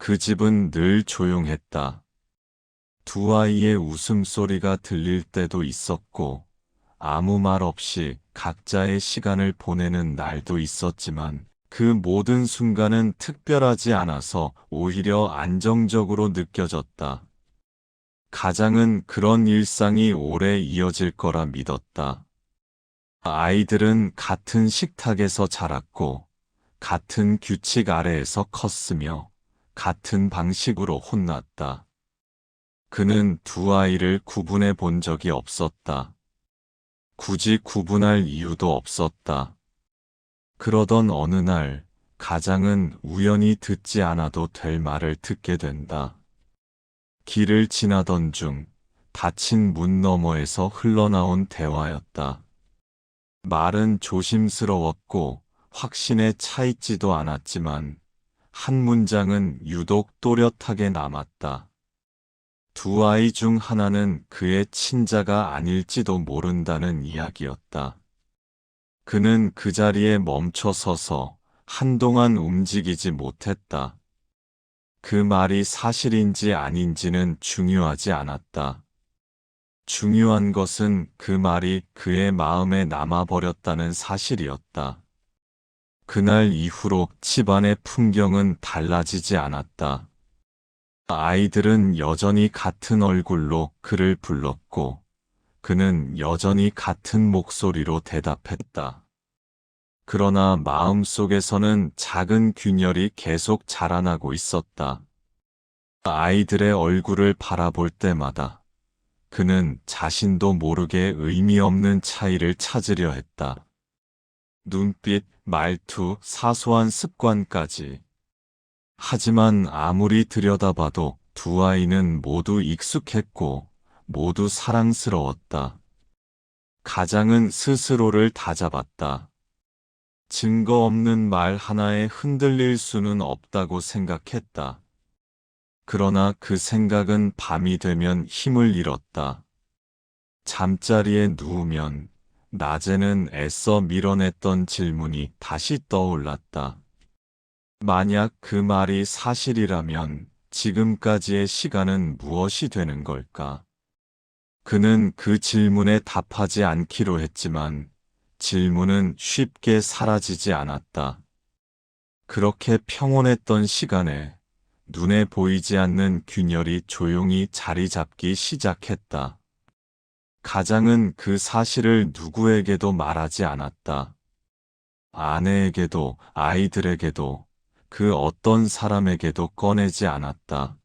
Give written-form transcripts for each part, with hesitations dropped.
그 집은 늘 조용했다. 두 아이의 웃음소리가 들릴 때도 있었고, 아무 말 없이 각자의 시간을 보내는 날도 있었지만, 그 모든 순간은 특별하지 않아서 오히려 안정적으로 느껴졌다. 가장은 그런 일상이 오래 이어질 거라 믿었다. 아이들은 같은 식탁에서 자랐고, 같은 규칙 아래에서 컸으며, 같은 방식으로 혼났다. 그는 두 아이를 구분해 본 적이 없었다. 굳이 구분할 이유도 없었다. 그러던 어느 날, 가장은 우연히 듣지 않아도 될 말을 듣게 된다. 길을 지나던 중, 닫힌 문 너머에서 흘러나온 대화였다. 말은 조심스러웠고, 확신에 차 있지도 않았지만, 한 문장은 유독 또렷하게 남았다. 두 아이 중 하나는 그의 친자가 아닐지도 모른다는 이야기였다. 그는 그 자리에 멈춰 서서 한동안 움직이지 못했다. 그 말이 사실인지 아닌지는 중요하지 않았다. 중요한 것은 그 말이 그의 마음에 남아버렸다는 사실이었다. 그날 이후로 집안의 풍경은 달라지지 않았다. 아이들은 여전히 같은 얼굴로 그를 불렀고, 그는 여전히 같은 목소리로 대답했다. 그러나 마음속에서는 작은 균열이 계속 자라나고 있었다. 아이들의 얼굴을 바라볼 때마다 그는 자신도 모르게 의미 없는 차이를 찾으려 했다. 눈빛, 말투, 사소한 습관까지. 하지만 아무리 들여다봐도 두 아이는 모두 익숙했고 모두 사랑스러웠다. 가장은 스스로를 다잡았다. 증거 없는 말 하나에 흔들릴 수는 없다고 생각했다. 그러나 그 생각은 밤이 되면 힘을 잃었다. 잠자리에 누우면 낮에는 애써 밀어냈던 질문이 다시 떠올랐다. 만약 그 말이 사실이라면 지금까지의 시간은 무엇이 되는 걸까? 그는 그 질문에 답하지 않기로 했지만 질문은 쉽게 사라지지 않았다. 그렇게 평온했던 시간에 눈에 보이지 않는 균열이 조용히 자리 잡기 시작했다. 가장은 그 사실을 누구에게도 말하지 않았다. 아내에게도 아이들에게도 그 어떤 사람에게도 꺼내지 않았다.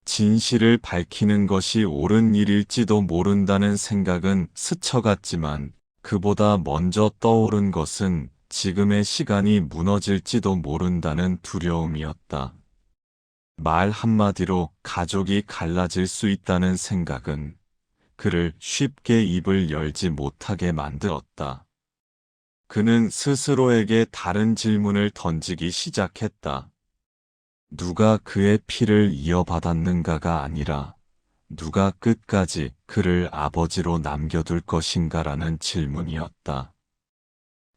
진실을 밝히는 것이 옳은 일일지도 모른다는 생각은 스쳐갔지만 그보다 먼저 떠오른 것은 지금의 시간이 무너질지도 모른다는 두려움이었다. 말 한마디로 가족이 갈라질 수 있다는 생각은 그를 쉽게 입을 열지 못하게 만들었다. 그는 스스로에게 다른 질문을 던지기 시작했다. 누가 그의 피를 이어받았는가가 아니라 누가 끝까지 그를 아버지로 남겨둘 것인가라는 질문이었다.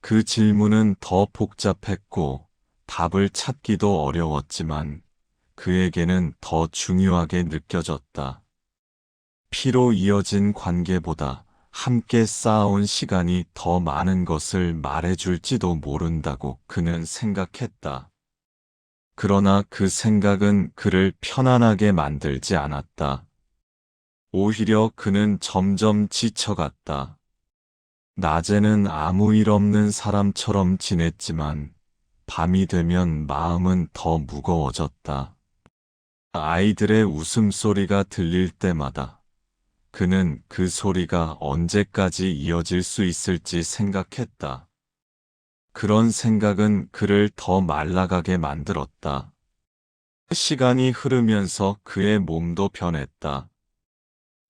그 질문은 더 복잡했고 답을 찾기도 어려웠지만 그에게는 더 중요하게 느껴졌다. 피로 이어진 관계보다 함께 쌓아온 시간이 더 많은 것을 말해줄지도 모른다고 그는 생각했다. 그러나 그 생각은 그를 편안하게 만들지 않았다. 오히려 그는 점점 지쳐갔다. 낮에는 아무 일 없는 사람처럼 지냈지만 밤이 되면 마음은 더 무거워졌다. 아이들의 웃음소리가 들릴 때마다 그는 그 소리가 언제까지 이어질 수 있을지 생각했다. 그런 생각은 그를 더 말라가게 만들었다. 시간이 흐르면서 그의 몸도 변했다.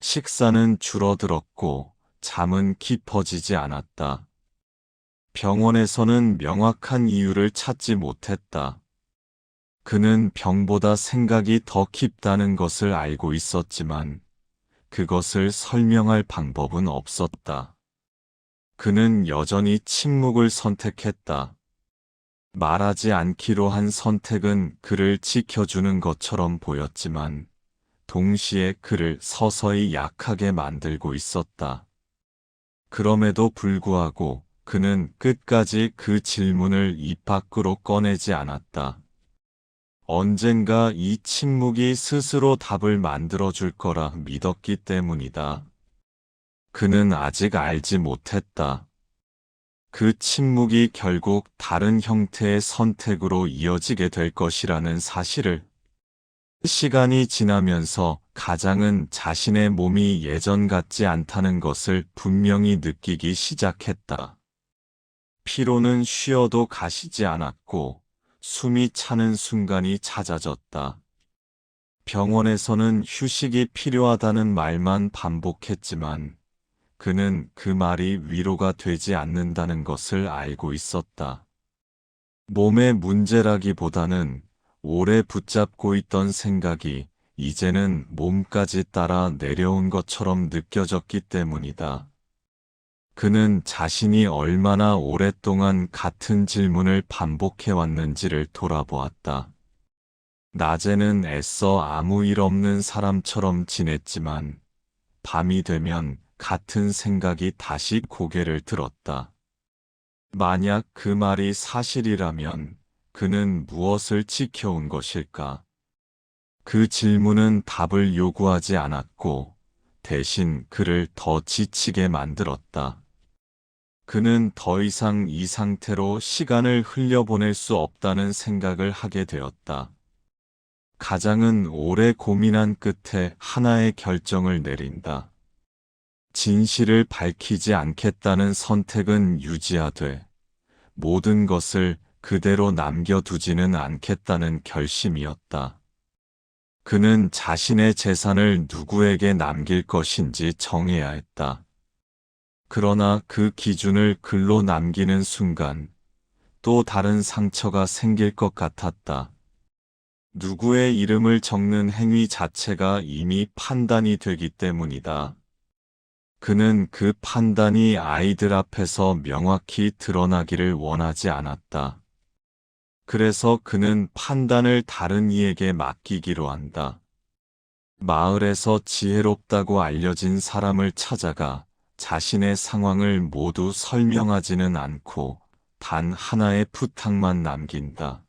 식사는 줄어들었고 잠은 깊어지지 않았다. 병원에서는 명확한 이유를 찾지 못했다. 그는 병보다 생각이 더 깊다는 것을 알고 있었지만 그것을 설명할 방법은 없었다. 그는 여전히 침묵을 선택했다. 말하지 않기로 한 선택은 그를 지켜주는 것처럼 보였지만 동시에 그를 서서히 약하게 만들고 있었다. 그럼에도 불구하고 그는 끝까지 그 질문을 입 밖으로 꺼내지 않았다. 언젠가 이 침묵이 스스로 답을 만들어줄 거라 믿었기 때문이다. 그는 아직 알지 못했다. 그 침묵이 결국 다른 형태의 선택으로 이어지게 될 것이라는 사실을. 시간이 지나면서 가장은 자신의 몸이 예전 같지 않다는 것을 분명히 느끼기 시작했다. 피로는 쉬어도 가시지 않았고 숨이 차는 순간이 잦아졌다. 병원에서는 휴식이 필요하다는 말만 반복했지만 그는 그 말이 위로가 되지 않는다는 것을 알고 있었다. 몸의 문제라기보다는 오래 붙잡고 있던 생각이 이제는 몸까지 따라 내려온 것처럼 느껴졌기 때문이다. 그는 자신이 얼마나 오랫동안 같은 질문을 반복해왔는지를 돌아보았다. 낮에는 애써 아무 일 없는 사람처럼 지냈지만 밤이 되면 같은 생각이 다시 고개를 들었다. 만약 그 말이 사실이라면 그는 무엇을 지켜온 것일까? 그 질문은 답을 요구하지 않았고 대신 그를 더 지치게 만들었다. 그는 더 이상 이 상태로 시간을 흘려보낼 수 없다는 생각을 하게 되었다. 가장은 오래 고민한 끝에 하나의 결정을 내린다. 진실을 밝히지 않겠다는 선택은 유지하되 모든 것을 그대로 남겨두지는 않겠다는 결심이었다. 그는 자신의 재산을 누구에게 남길 것인지 정해야 했다. 그러나 그 기준을 글로 남기는 순간 또 다른 상처가 생길 것 같았다. 누구의 이름을 적는 행위 자체가 이미 판단이 되기 때문이다. 그는 그 판단이 아이들 앞에서 명확히 드러나기를 원하지 않았다. 그래서 그는 판단을 다른 이에게 맡기기로 한다. 마을에서 지혜롭다고 알려진 사람을 찾아가 자신의 상황을 모두 설명하지는 않고 단 하나의 부탁만 남긴다.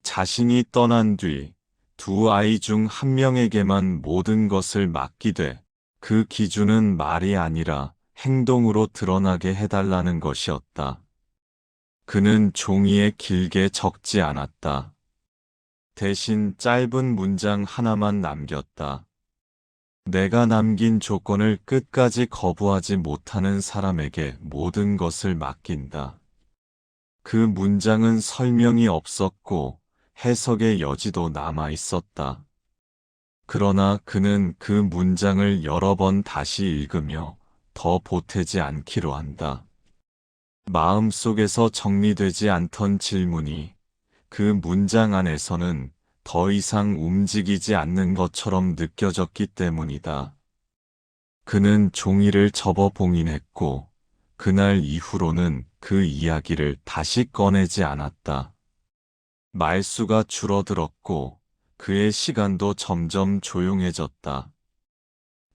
자신이 떠난 뒤 두 아이 중 한 명에게만 모든 것을 맡기되 그 기준은 말이 아니라 행동으로 드러나게 해달라는 것이었다. 그는 종이에 길게 적지 않았다. 대신 짧은 문장 하나만 남겼다. 내가 남긴 조건을 끝까지 거부하지 못하는 사람에게 모든 것을 맡긴다. 그 문장은 설명이 없었고 해석의 여지도 남아 있었다. 그러나 그는 그 문장을 여러 번 다시 읽으며 더 보태지 않기로 한다. 마음속에서 정리되지 않던 질문이 그 문장 안에서는 더 이상 움직이지 않는 것처럼 느껴졌기 때문이다. 그는 종이를 접어 봉인했고 그날 이후로는 그 이야기를 다시 꺼내지 않았다. 말수가 줄어들었고 그의 시간도 점점 조용해졌다.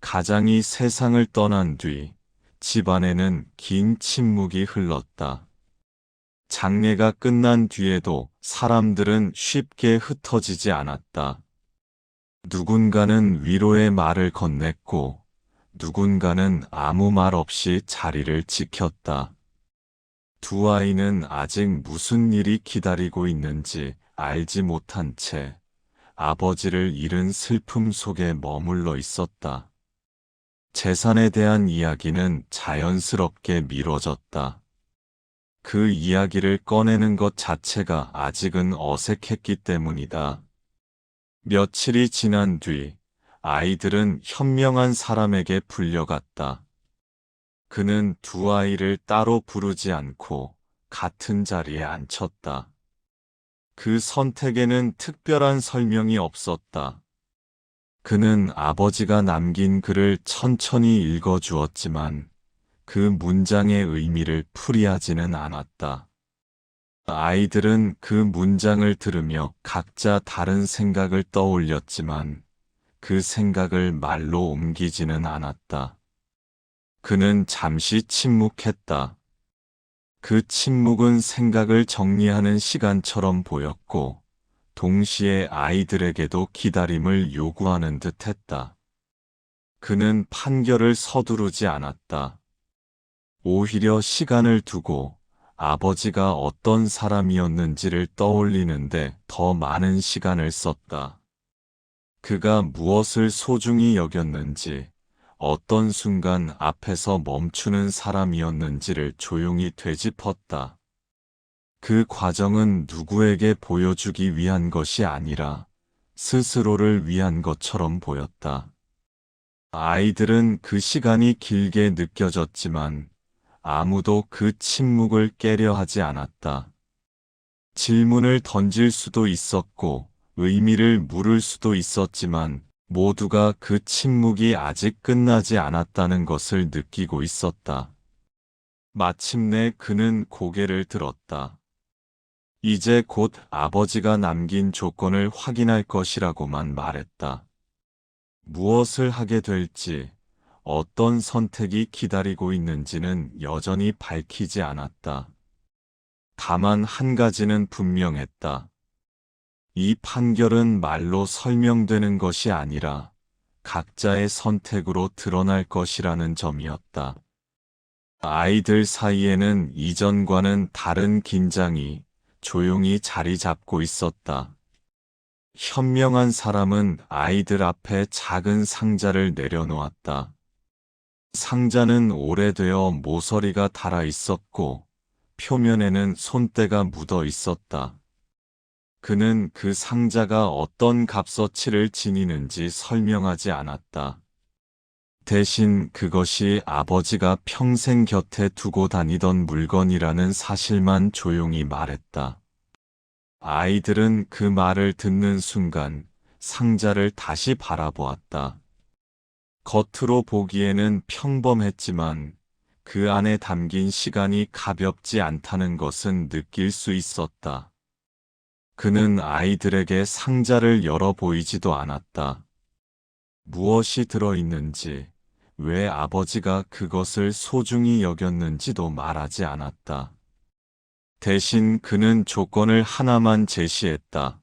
가장이 세상을 떠난 뒤 집안에는 긴 침묵이 흘렀다. 장례가 끝난 뒤에도 사람들은 쉽게 흩어지지 않았다. 누군가는 위로의 말을 건넸고 누군가는 아무 말 없이 자리를 지켰다. 두 아이는 아직 무슨 일이 기다리고 있는지 알지 못한 채 아버지를 잃은 슬픔 속에 머물러 있었다. 재산에 대한 이야기는 자연스럽게 미뤄졌다. 그 이야기를 꺼내는 것 자체가 아직은 어색했기 때문이다. 며칠이 지난 뒤 아이들은 현명한 사람에게 불려갔다. 그는 두 아이를 따로 부르지 않고 같은 자리에 앉혔다. 그 선택에는 특별한 설명이 없었다. 그는 아버지가 남긴 글을 천천히 읽어주었지만 그 문장의 의미를 풀이하지는 않았다. 아이들은 그 문장을 들으며 각자 다른 생각을 떠올렸지만 그 생각을 말로 옮기지는 않았다. 그는 잠시 침묵했다. 그 침묵은 생각을 정리하는 시간처럼 보였고, 동시에 아이들에게도 기다림을 요구하는 듯 했다. 그는 판결을 서두르지 않았다. 오히려 시간을 두고 아버지가 어떤 사람이었는지를 떠올리는데 더 많은 시간을 썼다. 그가 무엇을 소중히 여겼는지, 어떤 순간 앞에서 멈추는 사람이었는지를 조용히 되짚었다. 그 과정은 누구에게 보여주기 위한 것이 아니라 스스로를 위한 것처럼 보였다. 아이들은 그 시간이 길게 느껴졌지만 아무도 그 침묵을 깨려 하지 않았다. 질문을 던질 수도 있었고 의미를 물을 수도 있었지만 모두가 그 침묵이 아직 끝나지 않았다는 것을 느끼고 있었다. 마침내 그는 고개를 들었다. 이제 곧 아버지가 남긴 조건을 확인할 것이라고만 말했다. 무엇을 하게 될지, 어떤 선택이 기다리고 있는지는 여전히 밝히지 않았다. 다만 한 가지는 분명했다. 이 판결은 말로 설명되는 것이 아니라 각자의 선택으로 드러날 것이라는 점이었다. 아이들 사이에는 이전과는 다른 긴장이 조용히 자리 잡고 있었다. 현명한 사람은 아이들 앞에 작은 상자를 내려놓았다. 상자는 오래되어 모서리가 닳아 있었고 표면에는 손때가 묻어 있었다. 그는 그 상자가 어떤 값어치를 지니는지 설명하지 않았다. 대신 그것이 아버지가 평생 곁에 두고 다니던 물건이라는 사실만 조용히 말했다. 아이들은 그 말을 듣는 순간 상자를 다시 바라보았다. 겉으로 보기에는 평범했지만 그 안에 담긴 시간이 가볍지 않다는 것은 느낄 수 있었다. 그는 아이들에게 상자를 열어 보이지도 않았다. 무엇이 들어있는지, 왜 아버지가 그것을 소중히 여겼는지도 말하지 않았다. 대신 그는 조건을 하나만 제시했다.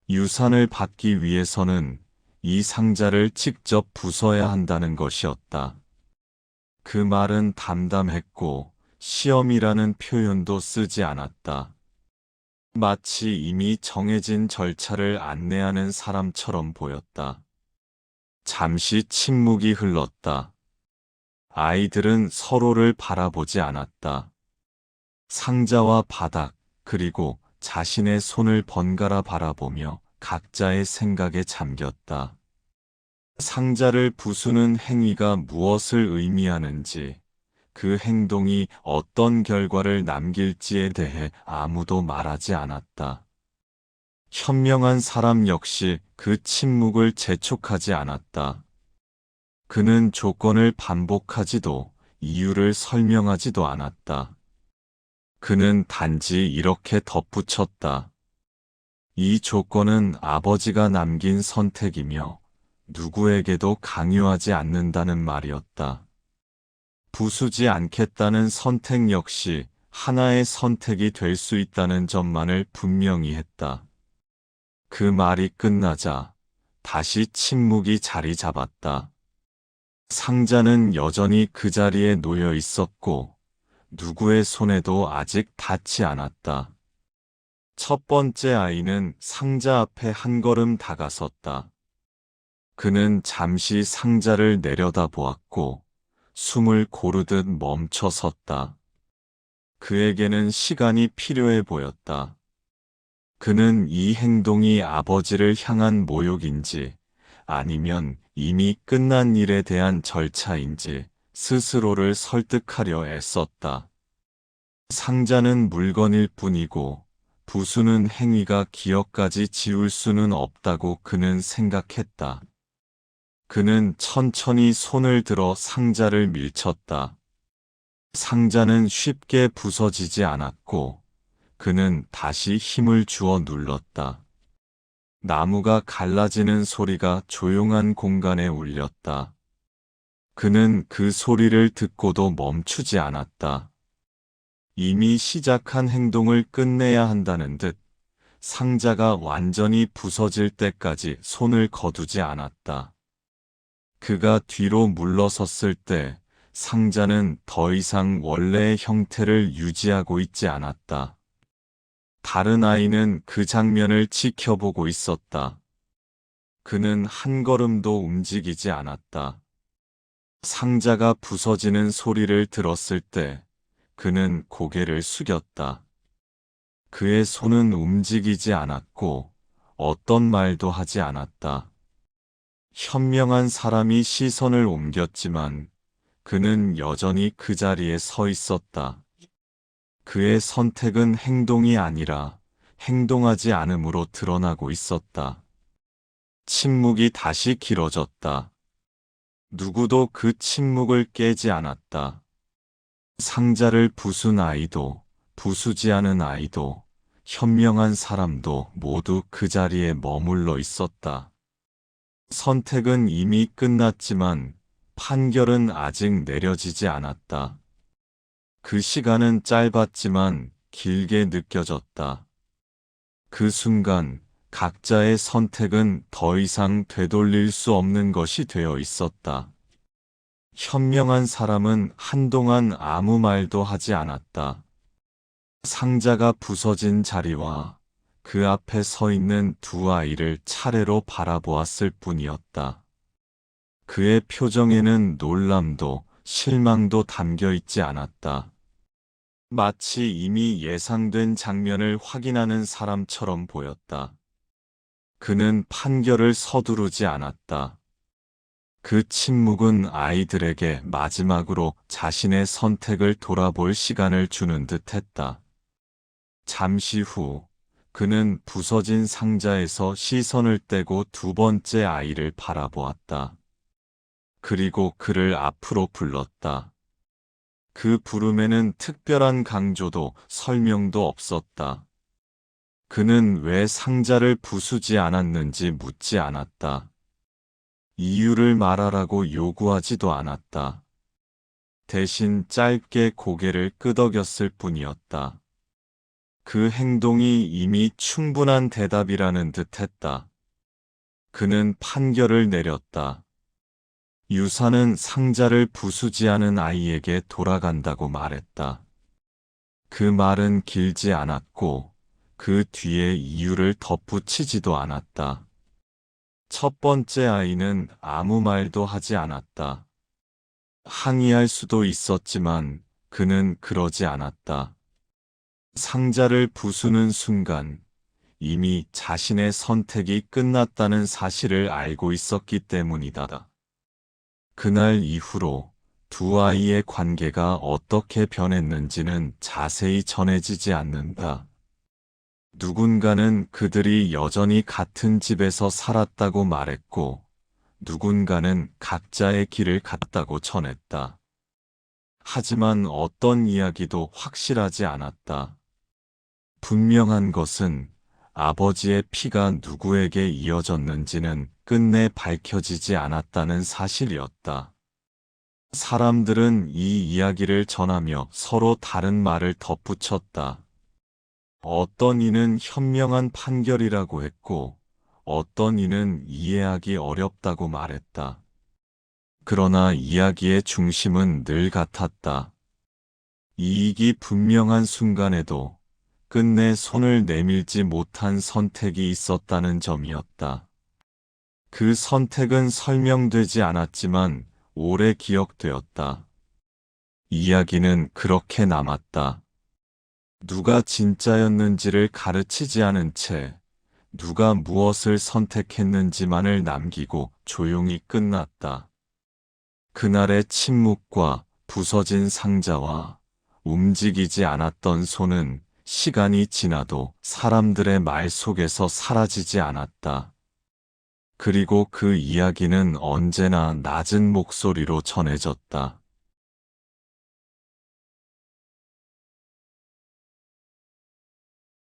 유산을 받기 위해서는 이 상자를 직접 부숴야 한다는 것이었다. 그 말은 담담했고 시험이라는 표현도 쓰지 않았다. 마치 이미 정해진 절차를 안내하는 사람처럼 보였다. 잠시 침묵이 흘렀다. 아이들은 서로를 바라보지 않았다. 상자와 바닥, 그리고 자신의 손을 번갈아 바라보며 각자의 생각에 잠겼다. 상자를 부수는 행위가 무엇을 의미하는지, 그 행동이 어떤 결과를 남길지에 대해 아무도 말하지 않았다. 현명한 사람 역시 그 침묵을 재촉하지 않았다. 그는 조건을 반복하지도 이유를 설명하지도 않았다. 그는 단지 이렇게 덧붙였다. 이 조건은 아버지가 남긴 선택이며 누구에게도 강요하지 않는다는 말이었다. 부수지 않겠다는 선택 역시 하나의 선택이 될 수 있다는 점만을 분명히 했다. 그 말이 끝나자 다시 침묵이 자리 잡았다. 상자는 여전히 그 자리에 놓여 있었고 누구의 손에도 아직 닿지 않았다. 첫 번째 아이는 상자 앞에 한 걸음 다가섰다. 그는 잠시 상자를 내려다보았고 숨을 고르듯 멈춰 섰다. 그에게는 시간이 필요해 보였다. 그는 이 행동이 아버지를 향한 모욕인지 아니면 이미 끝난 일에 대한 절차인지 스스로를 설득하려 애썼다. 상자는 물건일 뿐이고 부수는 행위가 기억까지 지울 수는 없다고 그는 생각했다. 그는 천천히 손을 들어 상자를 밀쳤다. 상자는 쉽게 부서지지 않았고 그는 다시 힘을 주어 눌렀다. 나무가 갈라지는 소리가 조용한 공간에 울렸다. 그는 그 소리를 듣고도 멈추지 않았다. 이미 시작한 행동을 끝내야 한다는 듯 상자가 완전히 부서질 때까지 손을 거두지 않았다. 그가 뒤로 물러섰을 때 상자는 더 이상 원래의 형태를 유지하고 있지 않았다. 다른 아이는 그 장면을 지켜보고 있었다. 그는 한 걸음도 움직이지 않았다. 상자가 부서지는 소리를 들었을 때 그는 고개를 숙였다. 그의 손은 움직이지 않았고 어떤 말도 하지 않았다. 현명한 사람이 시선을 옮겼지만 그는 여전히 그 자리에 서 있었다. 그의 선택은 행동이 아니라 행동하지 않음으로 드러나고 있었다. 침묵이 다시 길어졌다. 누구도 그 침묵을 깨지 않았다. 상자를 부순 아이도, 부수지 않은 아이도, 현명한 사람도 모두 그 자리에 머물러 있었다. 선택은 이미 끝났지만 판결은 아직 내려지지 않았다. 그 시간은 짧았지만 길게 느껴졌다. 그 순간 각자의 선택은 더 이상 되돌릴 수 없는 것이 되어 있었다. 현명한 사람은 한동안 아무 말도 하지 않았다. 상자가 부서진 자리와 그 앞에 서 있는 두 아이를 차례로 바라보았을 뿐이었다. 그의 표정에는 놀람도 실망도 담겨 있지 않았다. 마치 이미 예상된 장면을 확인하는 사람처럼 보였다. 그는 판결을 서두르지 않았다. 그 침묵은 아이들에게 마지막으로 자신의 선택을 돌아볼 시간을 주는 듯했다. 잠시 후 그는 부서진 상자에서 시선을 떼고 두 번째 아이를 바라보았다. 그리고 그를 앞으로 불렀다. 그 부름에는 특별한 강조도 설명도 없었다. 그는 왜 상자를 부수지 않았는지 묻지 않았다. 이유를 말하라고 요구하지도 않았다. 대신 짧게 고개를 끄덕였을 뿐이었다. 그 행동이 이미 충분한 대답이라는 듯했다. 그는 판결을 내렸다. 유사는 상자를 부수지 않은 아이에게 돌아간다고 말했다. 그 말은 길지 않았고 그 뒤에 이유를 덧붙이지도 않았다. 첫 번째 아이는 아무 말도 하지 않았다. 항의할 수도 있었지만 그는 그러지 않았다. 상자를 부수는 순간 이미 자신의 선택이 끝났다는 사실을 알고 있었기 때문이다. 그날 이후로 두 아이의 관계가 어떻게 변했는지는 자세히 전해지지 않는다. 누군가는 그들이 여전히 같은 집에서 살았다고 말했고, 누군가는 각자의 길을 갔다고 전했다. 하지만 어떤 이야기도 확실하지 않았다. 분명한 것은 아버지의 피가 누구에게 이어졌는지는 끝내 밝혀지지 않았다는 사실이었다. 사람들은 이 이야기를 전하며 서로 다른 말을 덧붙였다. 어떤 이는 현명한 판결이라고 했고, 어떤 이는 이해하기 어렵다고 말했다. 그러나 이야기의 중심은 늘 같았다. 이익이 분명한 순간에도 끝내 손을 내밀지 못한 선택이 있었다는 점이었다. 그 선택은 설명되지 않았지만 오래 기억되었다. 이야기는 그렇게 남았다. 누가 진짜였는지를 가르치지 않은 채 누가 무엇을 선택했는지만을 남기고 조용히 끝났다. 그날의 침묵과 부서진 상자와 움직이지 않았던 손은 시간이 지나도 사람들의 말 속에서 사라지지 않았다. 그리고 그 이야기는 언제나 낮은 목소리로 전해졌다.